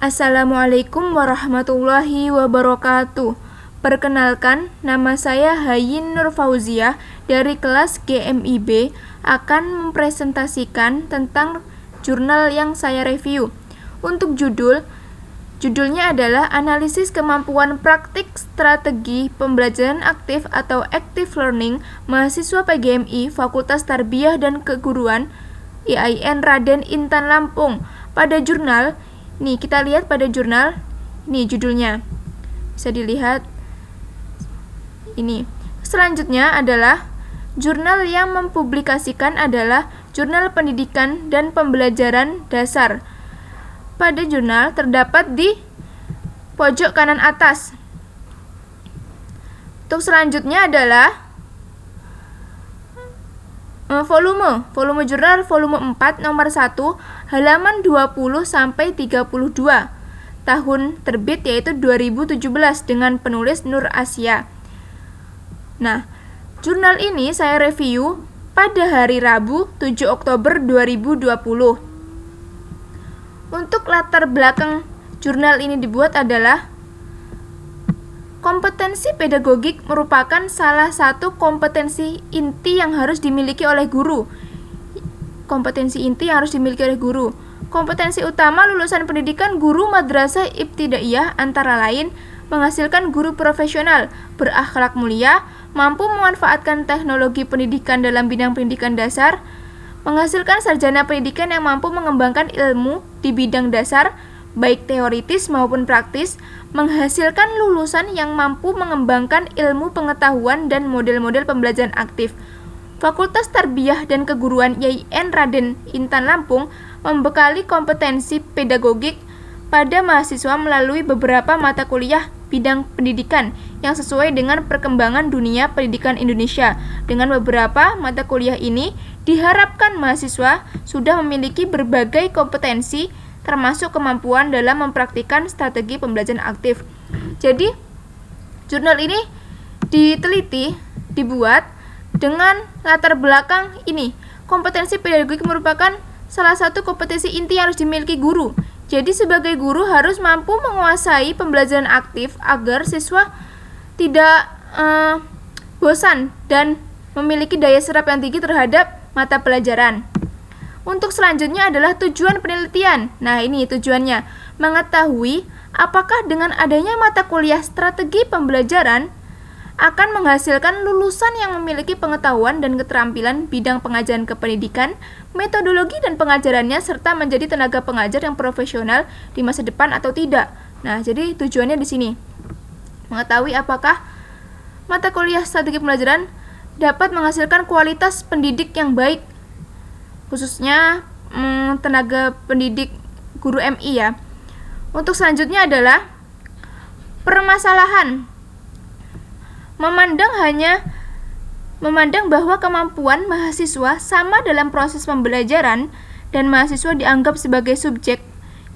Assalamualaikum warahmatullahi wabarakatuh. Perkenalkan, nama saya Hayin Nur Fauziah dari kelas GMIB akan mempresentasikan tentang jurnal yang saya review. Untuk judulnya adalah Analisis Kemampuan Praktik Strategi Pembelajaran Aktif atau Active Learning Mahasiswa PGMI Fakultas Tarbiyah dan Keguruan IAIN Raden Intan Lampung. Pada jurnal nih, kita lihat pada jurnal, ini judulnya. Bisa dilihat. Ini. Selanjutnya adalah jurnal yang mempublikasikan adalah Jurnal Pendidikan dan Pembelajaran Dasar. Pada jurnal terdapat di pojok kanan atas. Untuk selanjutnya adalah volume jurnal volume 4 nomor 1 halaman 20 sampai 32. Tahun terbit yaitu 2017 dengan penulis Nur Asia. Nah, jurnal ini saya review pada hari Rabu 7 Oktober 2020. Untuk latar belakang jurnal ini dibuat adalah kompetensi pedagogik merupakan salah satu kompetensi inti yang harus dimiliki oleh guru. Kompetensi inti yang harus dimiliki oleh guru. Kompetensi utama lulusan pendidikan guru madrasah ibtidaiyah antara lain menghasilkan guru profesional, berakhlak mulia, mampu memanfaatkan teknologi pendidikan dalam bidang pendidikan dasar, menghasilkan sarjana pendidikan yang mampu mengembangkan ilmu di bidang dasar, baik teoritis maupun praktis, menghasilkan lulusan yang mampu mengembangkan ilmu pengetahuan dan model-model pembelajaran aktif. Fakultas Tarbiyah dan Keguruan IAIN Raden Intan Lampung membekali kompetensi pedagogik pada mahasiswa melalui beberapa mata kuliah bidang pendidikan yang sesuai dengan perkembangan dunia pendidikan Indonesia. Dengan beberapa mata kuliah ini, diharapkan mahasiswa sudah memiliki berbagai kompetensi termasuk kemampuan dalam mempraktikkan strategi pembelajaran aktif. Jadi, jurnal ini dibuat dengan latar belakang ini. Kompetensi pedagogik merupakan salah satu kompetensi inti yang harus dimiliki guru. Jadi, sebagai guru harus mampu menguasai pembelajaran aktif agar siswa tidak bosan dan memiliki daya serap yang tinggi terhadap mata pelajaran. Untuk selanjutnya adalah tujuan penelitian. Nah, ini tujuannya. Mengetahui apakah dengan adanya mata kuliah strategi pembelajaran akan menghasilkan lulusan yang memiliki pengetahuan dan keterampilan bidang pengajaran kependidikan, metodologi dan pengajarannya, serta menjadi tenaga pengajar yang profesional di masa depan atau tidak. Nah, jadi tujuannya di sini. Mengetahui apakah mata kuliah strategi pembelajaran dapat menghasilkan kualitas pendidik yang baik, khususnya tenaga pendidik guru MI ya. Untuk selanjutnya adalah permasalahan. Memandang bahwa kemampuan mahasiswa sama dalam proses pembelajaran dan mahasiswa dianggap sebagai subjek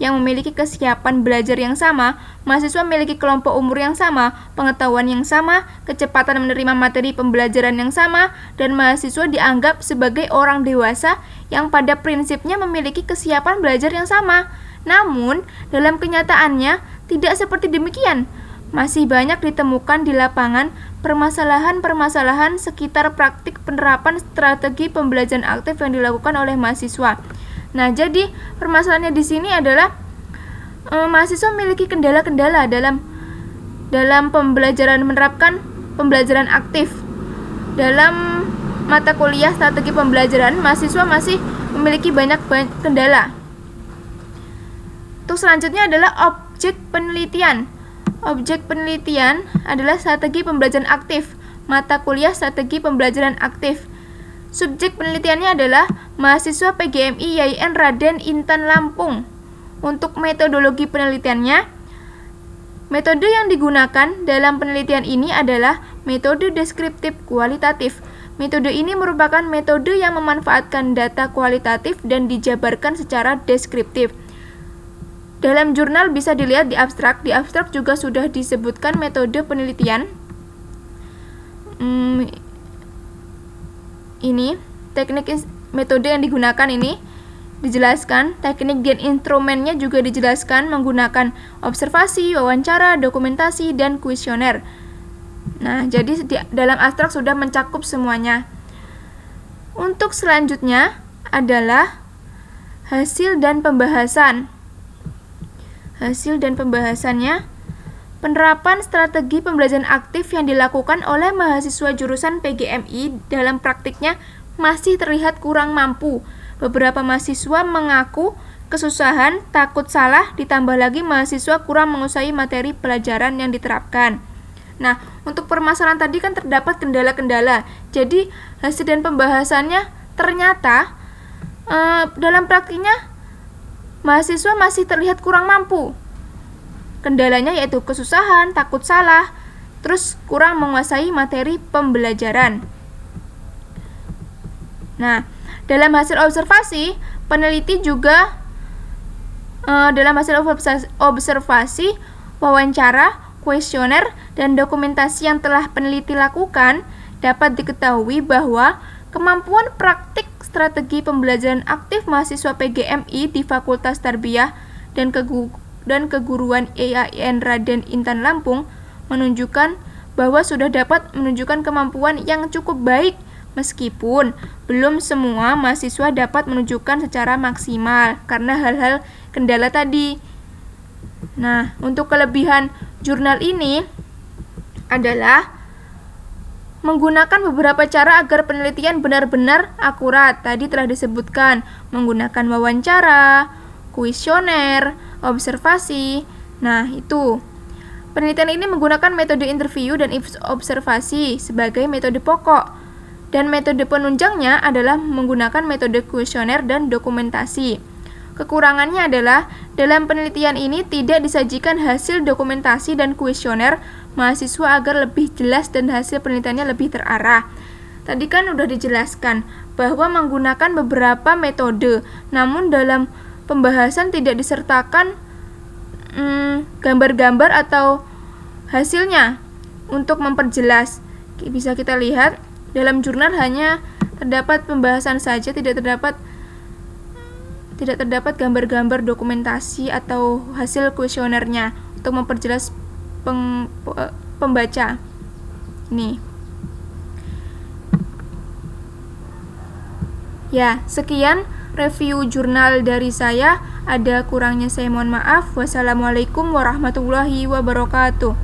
yang memiliki kesiapan belajar yang sama, mahasiswa memiliki kelompok umur yang sama, pengetahuan yang sama, kecepatan menerima materi pembelajaran yang sama, dan mahasiswa dianggap sebagai orang dewasa yang pada prinsipnya memiliki kesiapan belajar yang sama. Namun, dalam kenyataannya tidak seperti demikian. Masih banyak ditemukan di lapangan permasalahan-permasalahan sekitar praktik penerapan strategi pembelajaran aktif yang dilakukan oleh mahasiswa. Nah, jadi permasalahannya di sini adalah mahasiswa memiliki kendala-kendala dalam pembelajaran menerapkan pembelajaran aktif. Dalam mata kuliah strategi pembelajaran, mahasiswa masih memiliki banyak kendala. Untuk selanjutnya adalah objek penelitian. Objek penelitian adalah strategi pembelajaran aktif, mata kuliah strategi pembelajaran aktif. Subjek penelitiannya adalah mahasiswa PGMI IAIN Raden Intan Lampung. Untuk metodologi penelitiannya, metode yang digunakan dalam penelitian ini adalah metode deskriptif kualitatif. Metode ini merupakan metode yang memanfaatkan data kualitatif dan dijabarkan secara deskriptif. Dalam jurnal bisa dilihat di abstrak. Di abstrak juga sudah disebutkan metode penelitian. Ini teknik metode yang digunakan ini dijelaskan, teknik dan instrumennya juga dijelaskan menggunakan observasi, wawancara, dokumentasi, dan kuesioner. Nah, jadi dalam abstrak sudah mencakup semuanya. Untuk selanjutnya adalah hasil dan pembahasan. Hasil dan pembahasannya, penerapan strategi pembelajaran aktif yang dilakukan oleh mahasiswa jurusan PGMI dalam praktiknya masih terlihat kurang mampu. Beberapa mahasiswa mengaku kesusahan, takut salah, ditambah lagi mahasiswa kurang menguasai materi pelajaran yang diterapkan. Nah, untuk permasalahan tadi kan terdapat kendala-kendala. Jadi, hasil dan pembahasannya ternyata dalam praktiknya mahasiswa masih terlihat kurang mampu. Kendalanya yaitu kesusahan, takut salah, terus kurang menguasai materi pembelajaran. Nah, dalam hasil observasi, peneliti juga dalam hasil observasi, wawancara, kuesioner, dan dokumentasi yang telah peneliti lakukan, dapat diketahui bahwa kemampuan praktik strategi pembelajaran aktif mahasiswa PGMI di Fakultas Tarbiyah dan Keguruan IAIN Raden Intan Lampung menunjukkan bahwa sudah dapat menunjukkan kemampuan yang cukup baik, meskipun belum semua mahasiswa dapat menunjukkan secara maksimal karena hal-hal kendala tadi. Nah, untuk kelebihan jurnal ini adalah menggunakan beberapa cara agar penelitian benar-benar akurat. Tadi telah disebutkan menggunakan wawancara, kuesioner, observasi. Nah, itu. Penelitian ini menggunakan metode interview dan observasi sebagai metode pokok. Dan metode penunjangnya adalah menggunakan metode kuesioner dan dokumentasi. Kekurangannya adalah dalam penelitian ini tidak disajikan hasil dokumentasi dan kuesioner mahasiswa agar lebih jelas dan hasil penelitiannya lebih terarah. Tadi kan udah dijelaskan bahwa menggunakan beberapa metode, namun dalam pembahasan tidak disertakan gambar-gambar atau hasilnya untuk memperjelas. Bisa kita lihat dalam jurnal hanya terdapat pembahasan saja, tidak terdapat gambar-gambar dokumentasi atau hasil kuesionernya untuk memperjelas pembaca. Nih. Ya, sekian review jurnal dari saya. Ada kurangnya saya mohon maaf. Wassalamualaikum warahmatullahi wabarakatuh.